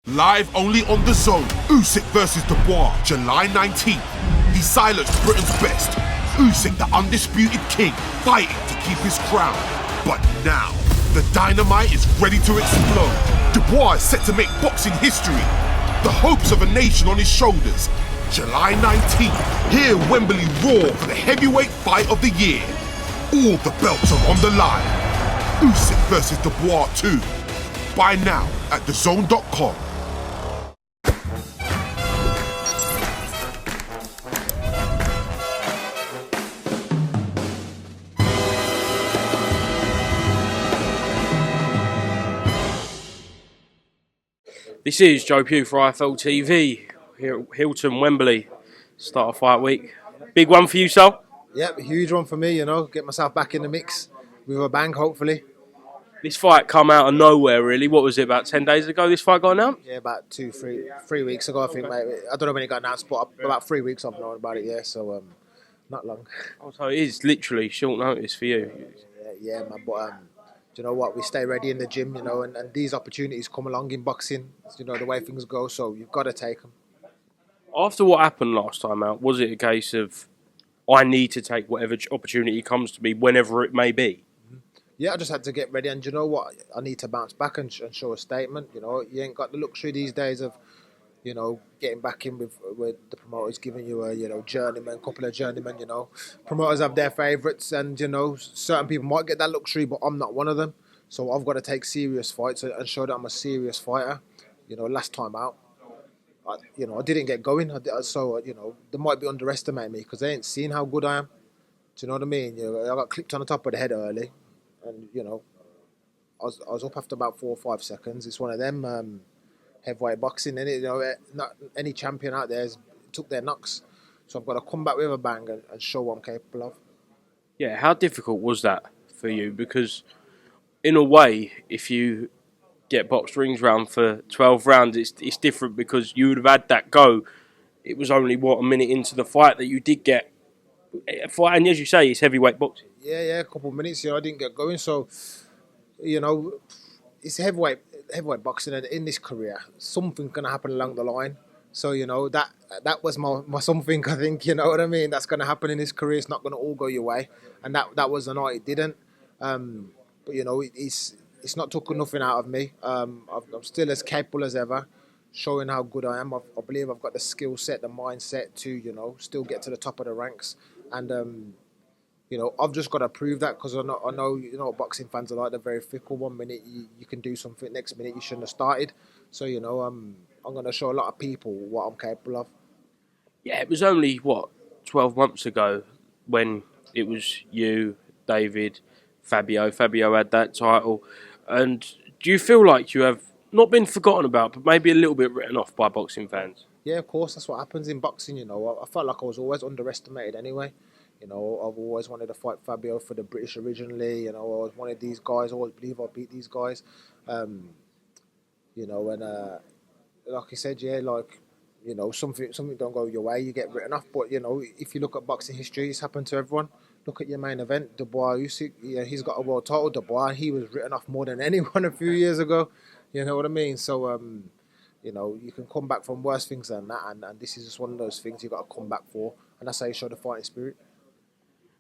Live only on The Zone, Usyk versus Dubois, July 19th. He silenced Britain's best. Usyk, the undisputed king, fighting to keep his crown. But now, the dynamite is ready to explode. Dubois is set to make boxing history. The hopes of a nation on his shoulders. July 19th, hear Wembley roar for the heavyweight fight of the year. All the belts are on the line. Usyk versus Dubois 2. Buy now at thezone.com. This is Joe Pugh for IFLTV here at Hilton, Wembley. Start of fight week. Big one for you, Sol? Yep, huge one for me, you know. Get myself back in the mix with a bang, hopefully. This fight come out of nowhere, really. What was it, about 10 days ago this fight got announced? Yeah, about 3 weeks ago, I think, mate. I don't know when it got announced, but about 3 weeks I've known about it, yeah, so not long. Oh, so it is literally short notice for you. Yeah, man, but do you know what? We stay ready in the gym, you know, and these opportunities come along in boxing, you know, the way things go, so you've got to take them. After what happened last time out, was it a case of, I need to take whatever opportunity comes to me, whenever it may be? Yeah, I just had to get ready, and you know what? I need to bounce back and show a statement. You know, you ain't got the luxury these days of, you know, getting back in with the promoters giving you a, you know, couple of journeymen, you know. Promoters have their favourites, and, you know, certain people might get that luxury, but I'm not one of them. So I've got to take serious fights and show that I'm a serious fighter. You know, last time out, I didn't get going. So, you know, they might be underestimating me because they ain't seen how good I am. Do you know what I mean? You know, I got clipped on the top of the head early. And, you know, I was up after about 4 or 5 seconds. It's one of them heavyweight boxing, and you know, not any champion out there took their knocks. So I've got to come back with a bang and show what I'm capable of. Yeah, how difficult was that for you? Because, in a way, if you get boxed rings round for 12 rounds, it's different because you would have had that go. It was only, a minute into the fight that you did get a fight, and as you say, it's heavyweight boxing. Yeah, a couple of minutes, you know, I didn't get going. So, you know, it's heavyweight boxing, and in this career, something's going to happen along the line. So, you know, that was my something, I think, you know what I mean? That's going to happen in this career. It's not going to all go your way. And that was the night it didn't. But, you know, it's not taken nothing out of me. I'm still as capable as ever, showing how good I am. I believe I've got the skill set, the mindset to, you know, still get to the top of the ranks. And, you know, I've just got to prove that because I know, you know, boxing fans are like, they're very fickle. 1 minute you can do something, next minute you shouldn't have started. So, you know, I'm going to show a lot of people what I'm capable of. Yeah, it was only, 12 months ago when it was you, David, Fabio. Fabio had that title. And do you feel like you have not been forgotten about, but maybe a little bit written off by boxing fans? Yeah, of course, that's what happens in boxing, you know. I felt like I was always underestimated anyway. You know, I've always wanted to fight Fabio for the British originally. You know, I always wanted these guys. I always believe I'll beat these guys. You know, and like I said, yeah, like, you know, something don't go your way, you get written off. But, you know, if you look at boxing history, it's happened to everyone. Look at your main event, Dubois, Usyk. Yeah, he's got a world title, Dubois. He was written off more than anyone a few years ago. You know what I mean? So, you know, you can come back from worse things than that, and this is just one of those things you've got to come back for, and that's how you show the fighting spirit.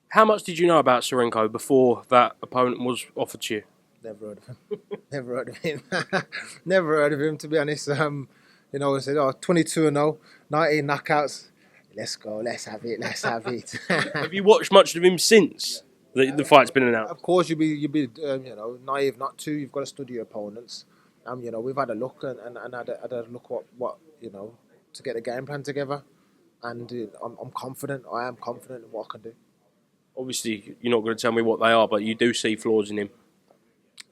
How much did you know about Sirenko before that opponent was offered to you? Never heard of him. Never heard of him. Never heard of him, to be honest. You know, I said, 22-0, 19 knockouts. Let's go, let's have it. Have you watched much of him since the fight's been announced? Of course, you'd be you know, naive not to. You've got to study your opponents. You know, we've had a look and had a look what you know, to get the game plan together, and I'm confident. I am confident in what I can do. Obviously, you're not going to tell me what they are, but you do see flaws in him.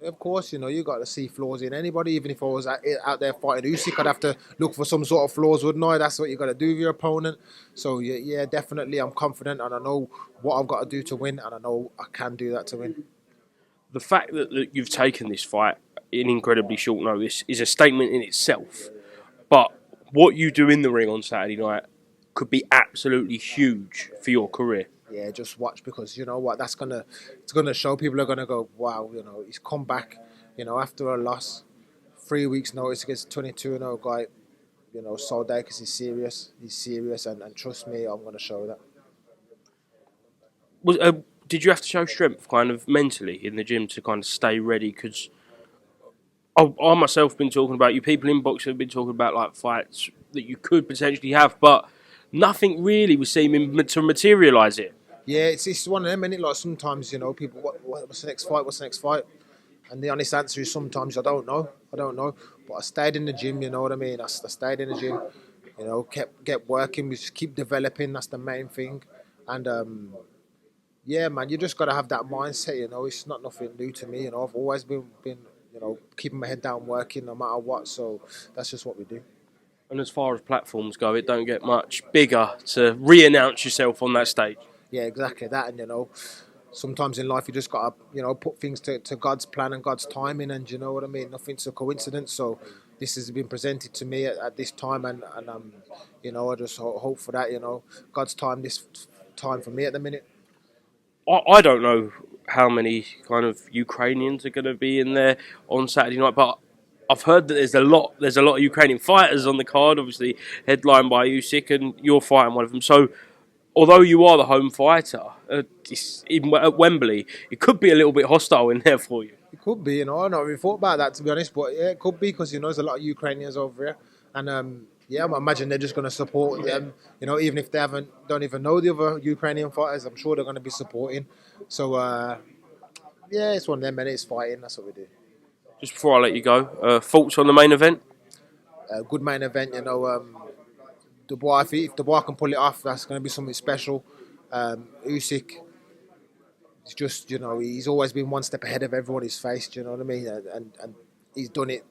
Of course, you know, you got to see flaws in anybody. Even if I was out there fighting Usyk, I'd have to look for some sort of flaws, wouldn't I? That's what you got to do with your opponent. So yeah, definitely, I'm confident, and I know what I've got to do to win, and I know I can do that to win. The fact that you've taken this fight in incredibly short notice is a statement in itself. But what you do in the ring on Saturday night could be absolutely huge for your career. Yeah, just watch, because you know what, it's gonna show. People are gonna go, wow, you know, he's come back, you know, after a loss, 3 weeks' notice against a 22-0 guy. You know, Sol Dacres is serious. He's serious, and trust me, I'm going to show that. Did you have to show strength kind of mentally in the gym to kind of stay ready? Because I myself been talking about, you people in boxing have been talking about like fights that you could potentially have, but nothing really was seeming to materialise it. Yeah, it's one of them, innit? Like sometimes, you know, people, what's the next fight? What's the next fight? And the honest answer is sometimes I don't know. But I stayed in the gym, you know what I mean? I stayed in the gym, you know, kept working. We just keep developing. That's the main thing. And yeah, man, you just got to have that mindset, you know. It's not nothing new to me, you know. I've always been, you know, keeping my head down, working no matter what. So that's just what we do. And as far as platforms go, it don't get much bigger to re-announce yourself on that stage. Yeah, exactly that. And, you know, sometimes in life you just got to, you know, put things to God's plan and God's timing, and you know what I mean? Nothing's a coincidence. So this has been presented to me at this time, and you know, I just hope for that, you know, God's time, this time for me at the minute. I don't know how many kind of Ukrainians are going to be in there on Saturday night, but I've heard that there's a lot of Ukrainian fighters on the card, obviously headlined by Usyk, and you're fighting one of them. So although you are the home fighter, even at Wembley, it could be a little bit hostile in there for you. It could be, you know. I not really thought about that, to be honest, but yeah, it could be, because, you know, there's a lot of Ukrainians over here, and yeah, I imagine they're just going to support them, you know, even if they don't even know the other Ukrainian fighters. I'm sure they're going to be supporting. So yeah, it's one of them, and it's fighting. That's what we do. Just before I let you go, thoughts on the main event? Good main event, you know. Dubois, if Dubois can pull it off, that's going to be something special. Usyk, it's just, you know, he's always been one step ahead of everyone he's faced, you know what I mean? And he's done it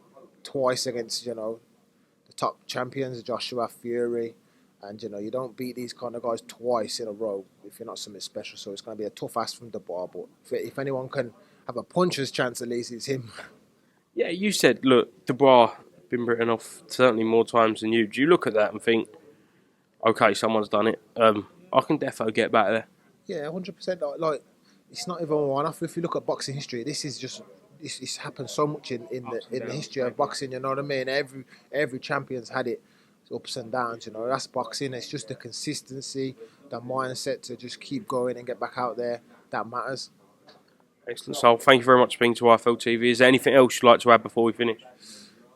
twice against, you know, the top champions, Joshua, Fury. And, you know, you don't beat these kind of guys twice in a row if you're not something special. So it's going to be a tough ask from Dubois. But if anyone can have a puncher's chance, at least it's him. Yeah, you said, look, Dubois been written off certainly more times than you. Do you look at that and think, okay, someone's done it, I can defo get back there? Yeah, 100%. Like, it's not even one-off. If you look at boxing history, this is just... It's happened so much in the history of boxing, you know what I mean? Every champion's had it, ups and downs, you know. That's boxing. It's just the consistency, the mindset to just keep going and get back out there that matters. Excellent. So thank you very much for being to IFLTV. Is there anything else you'd like to add before we finish?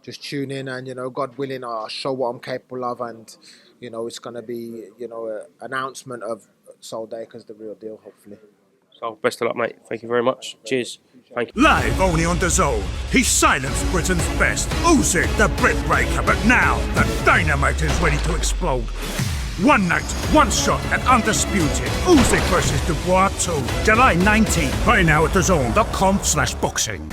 Just tune in, and, you know, God willing, I'll show what I'm capable of, and, you know, it's going to be, you know, an announcement of Sol Dacres, the real deal, hopefully. So best of luck, mate. Thank you very much. Cheers. Thank you. Live only on DAZN, he silenced Britain's best, Usyk the Brit Breaker, but now the dynamite is ready to explode. One night, one shot at Undisputed, Usyk versus Dubois 2, July 19th, right now at DAZN.com/boxing.